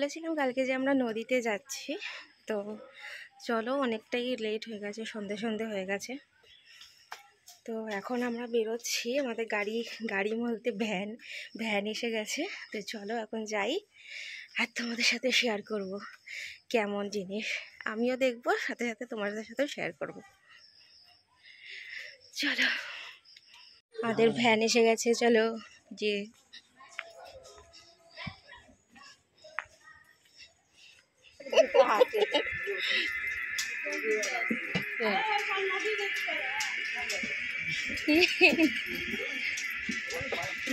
বলেছিলাম কালকে যে আমরা নদীতে যাচ্ছি, তো চলো অনেকটাই লেট হয়ে গেছে, সন্ধে সন্ধে হয়ে গেছে। তো এখন আমরা বেরোচ্ছি, আমাদের গাড়ি বলতে ভ্যান এসে গেছে। তো চলো এখন যাই আর তোমাদের সাথে শেয়ার করব কেমন জিনিস, আমিও দেখবো, সাথে সাথে তোমাদের সাথেও শেয়ার করব। চলো, আমাদের ভ্যান এসে গেছে, চলো যে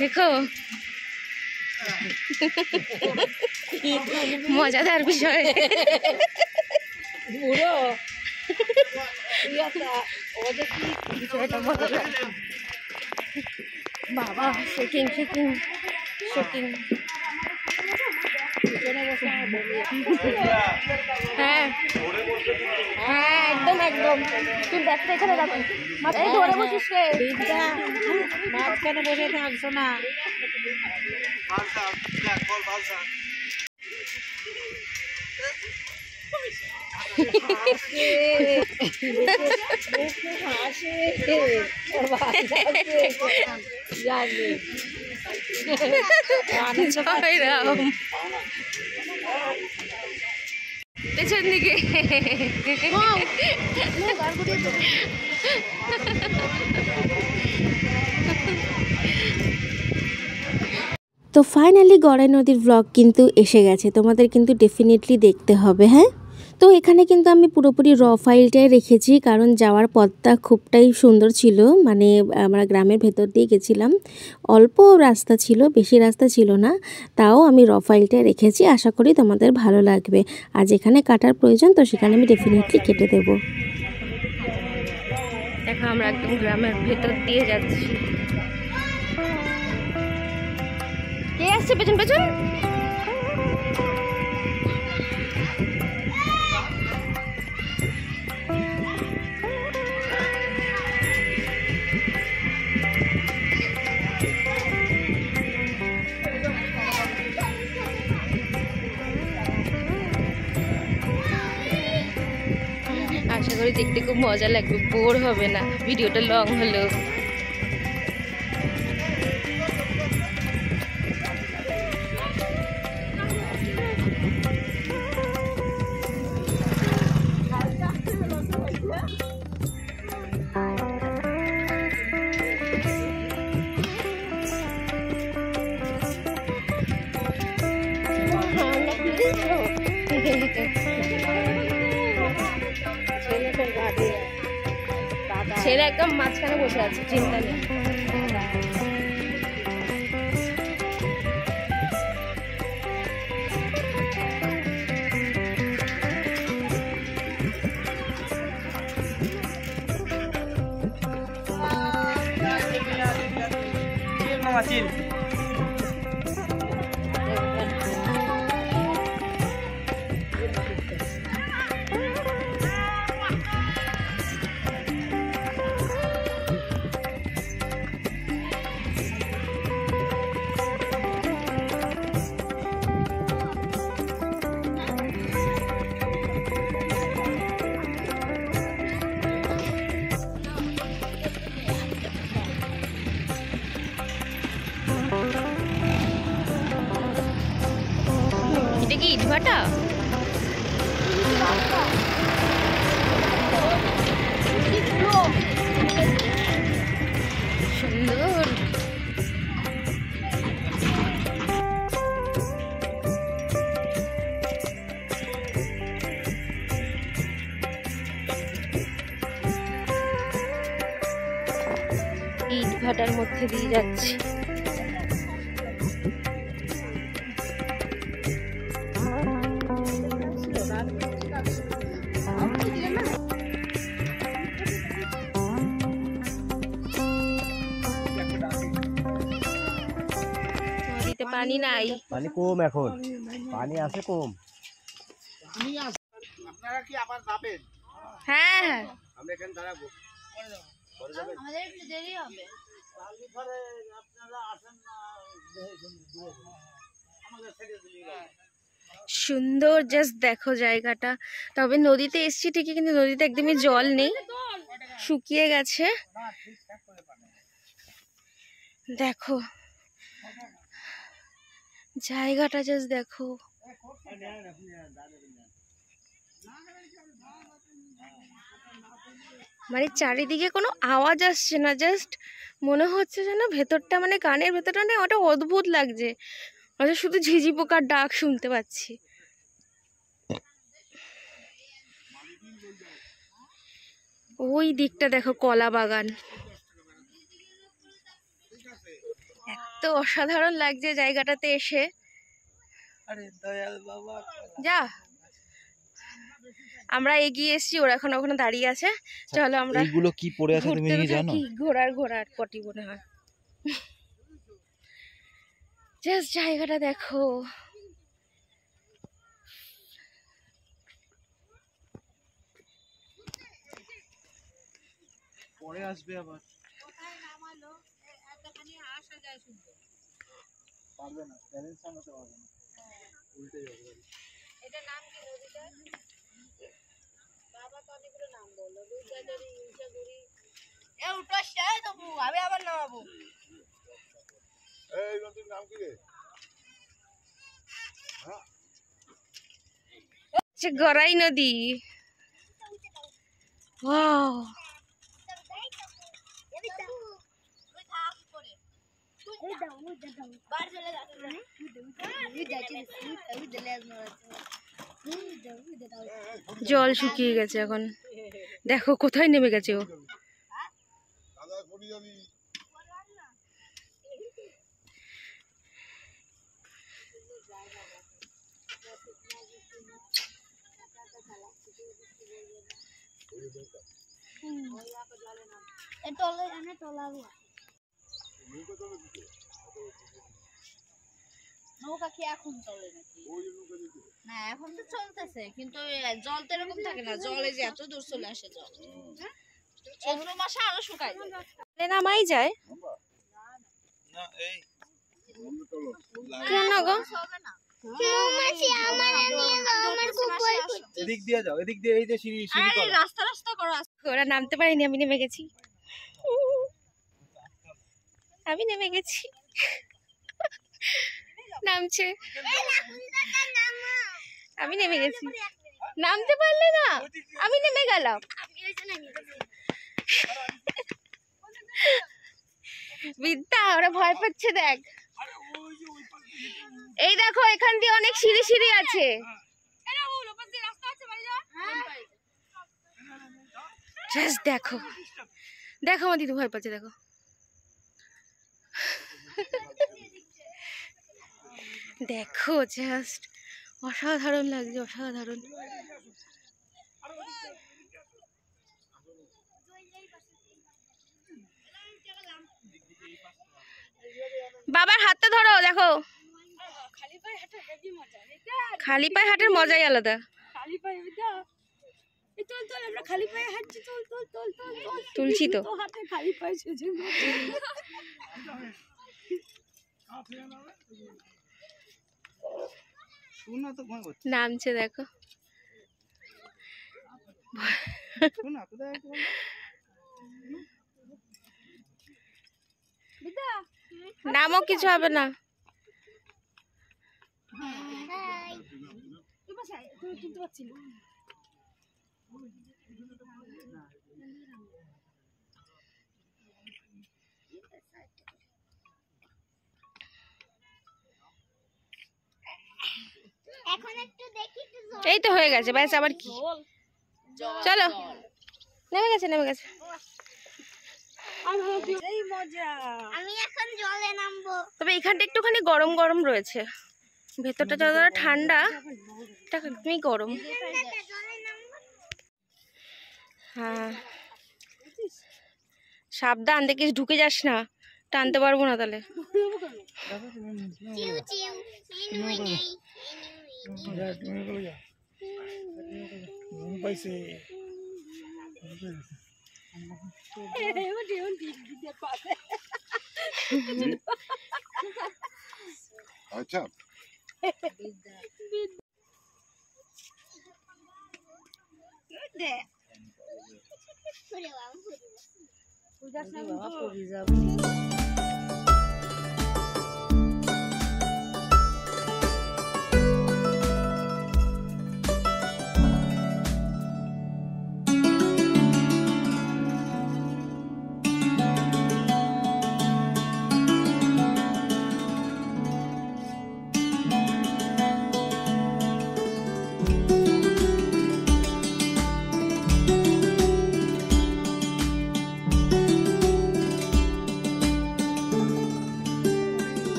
দেখো মজাদার বিষয়। বাবা শেকিং শেকিং শেকিং। হ্যাঁ হ্যাঁ একদম একদম। তুই ব্যাগটা এখানে রাখো, মাথায় ধরে বসিস রে, মাঝখানে বসে থাকছো না। পেছন দিকে তো ফাইনালি গড়াই নদীর ব্লগ কিন্তু এসে গেছে, তোমাদের কিন্তু ডেফিনেটলি দেখতে হবে। হ্যাঁ, তো এখানে কিন্তু আমি পুরোপুরি র ফাইলটাই রেখেছি, কারণ যাওয়ার পথটা খুবটাই সুন্দর ছিল। মানে আমরা গ্রামের ভেতর দিয়ে গেছিলাম, অল্প রাস্তা ছিল, বেশি রাস্তা ছিল না, তাও আমি র ফাইলটাই রেখেছি। আশা করি তোমাদের ভালো লাগবে। আর যেখানে কাটার প্রয়োজন তো সেখানে আমি ডেফিনেটলি কেটে দেবো। দেখো আমরা একদম গ্রামের ভেতর দিয়ে যাচ্ছি। কে আসছে পেছন পেছন? আশা করি দেখতে খুব মজা লাগবে, বোর হবে না, ভিডিওটা লং হলেও। ছেলে একদম মাঝখানে বসে আছে, চিন্তা নেই। এটা কি ইটভাটা? সুন্দর। ইটভাটার মধ্যে দিয়ে যাচ্ছি। পানি নাই, পানি কম, এখন পানি আছে কম। আপনারা কি আবার যাবেন? হ্যাঁ আমরা এখানে দাঁড়াবো, আমাদের একটু দেরি হবে। আপনারা আসেন না, আমাদের ছেড়ে দিলেই সুন্দর, জাস্ট দেখো জায়গাটা। তবে নদীতে এসছি ঠিকই, কিন্তু নদীতে একদমই জল নেই, শুকিয়ে গেছে। দেখো জায়গাটা, জাস্ট দেখো। মানে চারিদিকে কোনো আওয়াজ আসছে না, জাস্ট মনে হচ্ছে যেন ভেতরটা, মানে কানের ভেতরটা না, ওটা অদ্ভুত লাগছে। শুধু ঝিঝি পোকার ডাক শুনতে পাচ্ছি। ওই দিকটা দেখো কলা বাগান, এত অসাধারণ লাগছে জায়গাটাতে এসে। যা, আমরা এগিয়ে এসেছি, ওরা এখন ওখানে দাঁড়িয়ে আছে। চলো আমরা এইগুলো কি পড়ে আছে তুমি কি জানো? ঘোড়ার পটি মনে হয়। জাস্ট জায়গাটা দেখো। পরে আসবে আবার। পারবে না, ব্যালেন্স সামলাতে পারবে না, উল্টে যাবে। এটা নাম কি নদীটা? বাবা তো অনেকগুলো নাম বললো, দুর্গাজরি, ইলশাগুড়ি। এ উঠোসটা তো আমি আবার নামাবো। এই নদীর নাম কি রে? গড়াই নদী। ওয়াও, জল শুকিয়ে গেছে এখন। দেখো কোথায় নেমে গেছে ও। নৌকা কি এখন চলে নাকি? না এখন তো চলতেছে, কিন্তু জল তো এরকম থাকে না, জলে যে এত দূর চলে আসে জল। অন্য মাসে আরো শুকায় যায়। নামাই যায় না এই কেন গো? এদিক দিয়ে যাও, এদিক দিয়ে, এই যে সিঁড়ি সিঁড়ি করা। রাস্তা রাস্তা করো। ওরা নামতে পারিনি, আমি নেমে গেছি। আমি নেমে গেছি। নামছে, আমি নেমে গেছি। নামতে পারলে না, আমি নেমে গেলাম। বিদ্যা, ওরা ভয় পাচ্ছে দেখ। এই দেখো এখান দিয়ে অনেক সিঁড়ি সিঁড়ি আছে। জাস্ট দেখো, দেখো আমার দিদি ভয় পাচ্ছে, দেখো। দেখো জাস্ট অসাধারণ লাগছে, অসাধারণ। বাবার হাতটা ধরো, দেখো খালি পায়ে হাঁটার মজাই আলাদা। তুলছি তো। নামছে দেখো। নামও কিছু হবে না। এই তো হয়ে গেছে, ব্যাস আবার কি। চলো, নেমে গেছে নেমে গেছে। আমি এখন জলে নামবো। তবে এখানটা একটুখানি গরম গরম রয়েছে, ভেতরটা যতটা ঠান্ডা এটা একদমই গরম। হ্যাঁ সাবধান, দেখিস ঢুকে যাস না, টানতে পারবো না তাহলে। আচ্ছা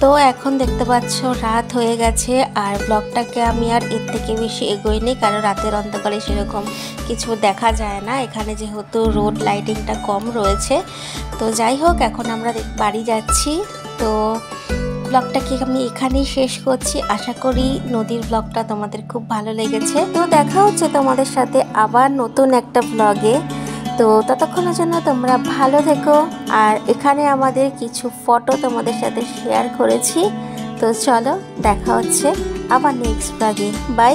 তো এখন দেখতে পাচ্ছ রাত হয়ে গেছে, আর ব্লগটাকে আমি আর এর থেকে বেশি এগোইনি, কারণ রাতের অন্ধকারে সেরকম কিছু দেখা যায় না এখানে, যেহেতু রোড লাইটিংটা কম রয়েছে। তো যাই হোক, এখন আমরা বাড়ি যাচ্ছি। তো ব্লগটাকে আমি এখানেই শেষ করছি। আশা করি নদীর ব্লগটা তোমাদের খুব ভালো লেগেছে। তো দেখা হচ্ছে তোমাদের সাথে আবার নতুন একটা ব্লগে। তো ততক্ষণের জন্য তোমরা ভালো থেকো। আর এখানে আমাদের কিছু ফটো তোমাদের সাথে শেয়ার করেছি। তো চলো, দেখা হচ্ছে আবার নেক্সট ব্লগে। বাই।